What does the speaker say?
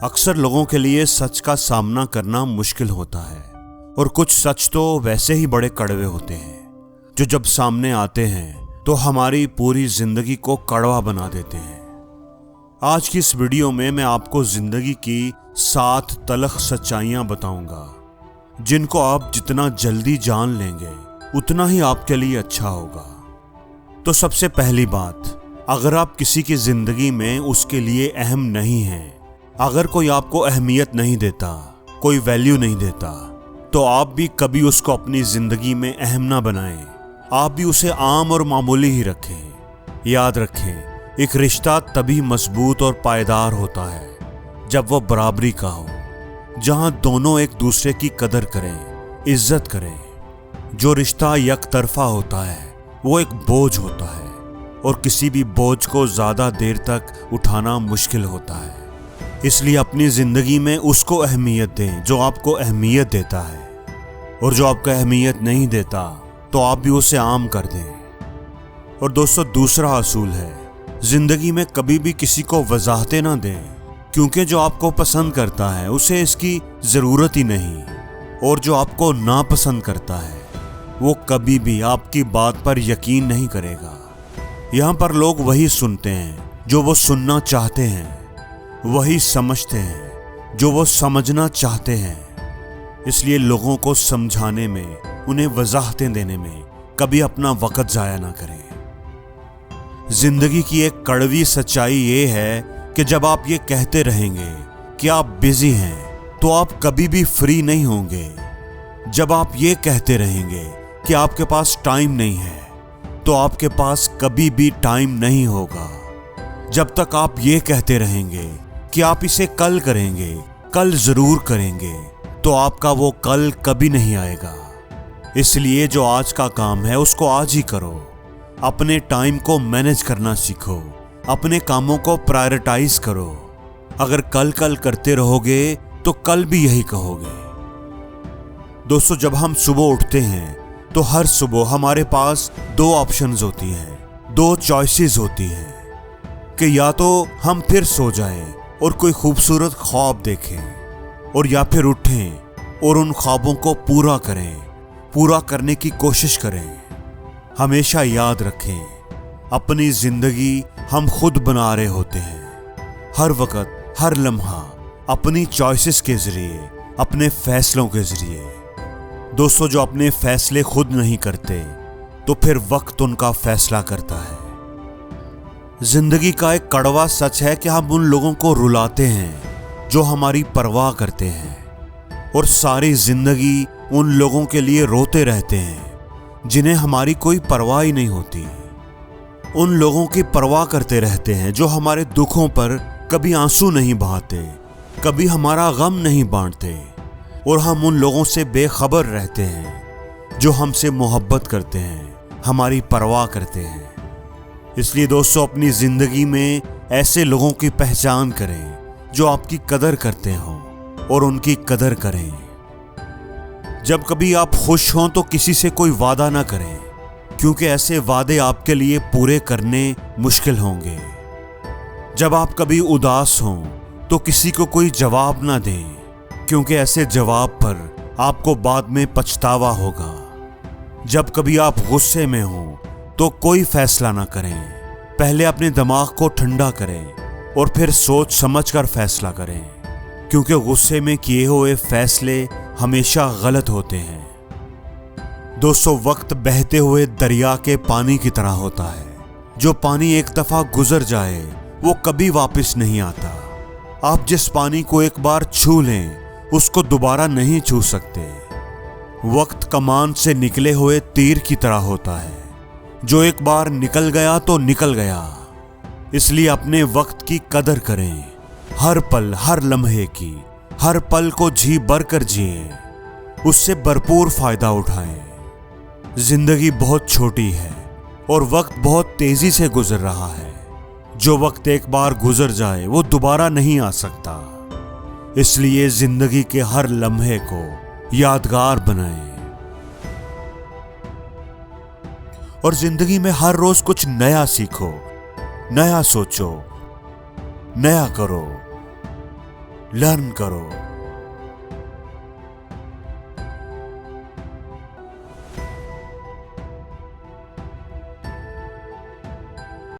अक्सर लोगों के लिए सच का सामना करना मुश्किल होता है और कुछ सच तो वैसे ही बड़े कड़वे होते हैं जो जब सामने आते हैं तो हमारी पूरी जिंदगी को कड़वा बना देते हैं। आज की इस वीडियो में मैं आपको जिंदगी की 7 तलख सच्चाइयां बताऊंगा जिनको आप जितना जल्दी जान लेंगे उतना ही आपके लिए अच्छा होगा। तो सबसे पहली बात, अगर आप किसी की जिंदगी में उसके लिए अहम नहीं हैं, अगर कोई आपको अहमियत नहीं देता, कोई वैल्यू नहीं देता, तो आप भी कभी उसको अपनी जिंदगी में अहम ना बनाएं। आप भी उसे आम और मामूली ही रखें। याद रखें, एक रिश्ता तभी मजबूत और पायदार होता है जब वो बराबरी का हो, जहां दोनों एक दूसरे की कदर करें, इज्जत करें। जो रिश्ता यकतरफा होता है वो एक बोझ होता है और किसी भी बोझ को ज्यादा देर तक उठाना मुश्किल होता है। इसलिए अपनी जिंदगी में उसको अहमियत दें जो आपको अहमियत देता है, और जो आपको अहमियत नहीं देता तो आप भी उसे आम कर दें। और दोस्तों, दूसरा असूल है, जिंदगी में कभी भी किसी को वजाहतें ना दें, क्योंकि जो आपको पसंद करता है उसे इसकी जरूरत ही नहीं, और जो आपको नापसंद करता है वो कभी भी आपकी बात पर यकीन नहीं करेगा। यहाँ पर लोग वही सुनते हैं जो वो सुनना चाहते हैं, वही समझते हैं जो वो समझना चाहते हैं। इसलिए लोगों को समझाने में, उन्हें वजाहतें देने में कभी अपना वक्त जाया ना करें। जिंदगी की एक कड़वी सच्चाई ये है कि जब आप ये कहते रहेंगे कि आप बिजी हैं तो आप कभी भी फ्री नहीं होंगे। जब आप ये कहते रहेंगे कि आपके पास टाइम नहीं है तो आपके पास कभी भी टाइम नहीं होगा। जब तक आप ये कहते रहेंगे कि आप इसे कल करेंगे, कल जरूर करेंगे, तो आपका वो कल कभी नहीं आएगा। इसलिए जो आज का काम है उसको आज ही करो। अपने टाइम को मैनेज करना सीखो, अपने कामों को प्रायोरिटाइज करो। अगर कल कल करते रहोगे तो कल भी यही कहोगे। दोस्तों, जब हम सुबह उठते हैं तो हर सुबह हमारे पास 2 ऑप्शंस होती हैं, 2 चॉइसेस होती हैं कि या तो हम फिर सो जाएं और कोई खूबसूरत ख्वाब देखें, और या फिर उठें और उन ख्वाबों को पूरा करें, पूरा करने की कोशिश करें। हमेशा याद रखें, अपनी जिंदगी हम खुद बना रहे होते हैं। हर वक्त, हर लम्हा अपनी चॉइसेस के जरिए, अपने फैसलों के जरिए। दोस्तों, जो अपने फैसले खुद नहीं करते तो फिर वक्त उनका फैसला करता है। जिंदगी का एक कड़वा सच है कि हम उन लोगों को रुलाते हैं जो हमारी परवाह करते हैं, और सारी जिंदगी उन लोगों के लिए रोते रहते हैं जिन्हें हमारी कोई परवाह ही नहीं होती। उन लोगों की परवाह करते रहते हैं जो हमारे दुखों पर कभी आंसू नहीं बहाते, कभी हमारा गम नहीं बांटते, और हम उन लोगों से बेखबर रहते हैं जो हमसे मोहब्बत करते हैं, हमारी परवाह करते हैं। इसलिए दोस्तों, अपनी जिंदगी में ऐसे लोगों की पहचान करें जो आपकी कदर करते हों और उनकी कदर करें। जब कभी आप खुश हों तो किसी से कोई वादा ना करें, क्योंकि ऐसे वादे आपके लिए पूरे करने मुश्किल होंगे। जब आप कभी उदास हों तो किसी को कोई जवाब ना दें, क्योंकि ऐसे जवाब पर आपको बाद में पछतावा होगा। जब कभी आप गुस्से में हों तो कोई फैसला ना करें, पहले अपने दिमाग को ठंडा करें और फिर सोच समझ कर फैसला करें, क्योंकि गुस्से में किए हुए फैसले हमेशा गलत होते हैं। दोस्तों, वक्त बहते हुए दरिया के पानी की तरह होता है। जो पानी एक दफा गुजर जाए वो कभी वापस नहीं आता। आप जिस पानी को एक बार छू लें उसको दोबारा नहीं छू सकते। वक्त कमान से निकले हुए तीर की तरह होता है, जो एक बार निकल गया तो निकल गया। इसलिए अपने वक्त की कदर करें, हर पल, हर लम्हे की, हर पल को जी भर कर जिए, उससे भरपूर फायदा उठाएं। जिंदगी बहुत छोटी है और वक्त बहुत तेजी से गुजर रहा है। जो वक्त एक बार गुजर जाए वो दोबारा नहीं आ सकता। इसलिए जिंदगी के हर लम्हे को यादगार बनाएं, और जिंदगी में हर रोज कुछ नया सीखो, नया सोचो, नया करो। लर्न करो।